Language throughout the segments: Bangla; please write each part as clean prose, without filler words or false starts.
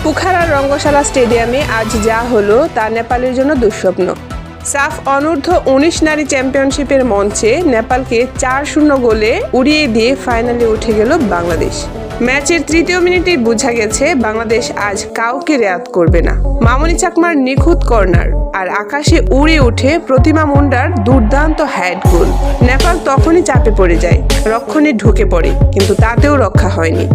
পোখারার রঙ্গশালা স্টেডিয়ামে আজ যা হলো তা নেপালের জন্য দুঃস্বপ্ন। সাফ অনূর্ধ্ব ১৯ নারী চ্যাম্পিয়নশিপের মঞ্চে নেপালকে ৪-০ গোলে উড়িয়ে দিয়ে ফাইনালে উঠে গেল বাংলাদেশ। ম্যাচের তৃতীয় মিনিটেই বোঝা গেছে বাংলাদেশ আজ কাউকে রেয়াত করবে না। মামনি চাকমার নিখুঁত কর্নার আর আকাশে উড়ে উঠে প্রতিমা মুন্ডার দুর্দান্ত হেড গোল। নেপাল তখনই চাপে পড়ে যায়, রক্ষণে ঢুকে পড়ে, কিন্তু তাতেও রক্ষা হয়নি।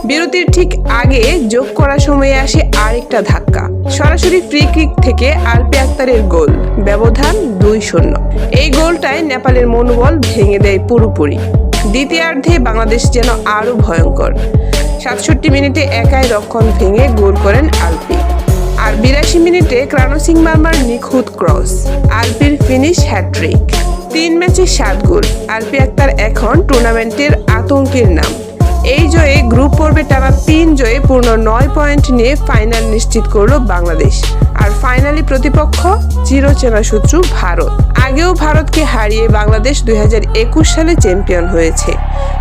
বিরতির ঠিক আগে যোগ করার সময়ে আসে আরেকটা ধাক্কা, সরাসরি ফ্রি কিক থেকে আলপি আক্তারের গোল, ব্যবধান ২-০। এই গোলটাই নেপালের মনোবল ভেঙে দেয় পুরোপুরি। দ্বিতীয়ার্ধে বাংলাদেশ যেন আরো ভয়ঙ্কর। ৬৭ মিনিটে একাই রক্ষণ ভেঙে গোল করেন আলপি, আর ৮২ মিনিটে ক্রানোসিং মার্মার নিখুঁত ক্রস, আলপির ফিনিশ হ্যাট্রিক। ৩ ম্যাচে ৭ গোল। আলপি আক্তার এখন টুর্নামেন্টের আতঙ্কের নাম। এই জয়ে গ্রুপ পর্বে টানা ৩ জয়ে পূর্ণ ৯ পয়েন্ট নিয়ে ফাইনাল নিশ্চিত করলো বাংলাদেশ। আর ফাইনালি প্রতিপক্ষ চিরচেনা শত্রু ভারত। আগেও ভারতকে হারিয়ে বাংলাদেশ ২০২১ সালে চ্যাম্পিয়ন হয়েছে,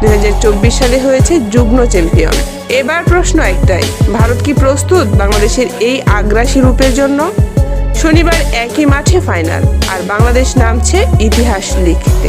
২০২৪ সালে হয়েছে যুগ্ম চ্যাম্পিয়ন। এবার প্রশ্ন একটাই, ভারত কি প্রস্তুত বাংলাদেশের এই আগ্রাসী রূপের জন্য? শনিবার একই মাঠে ফাইনাল, আর বাংলাদেশ নামছে ইতিহাস লিখতে।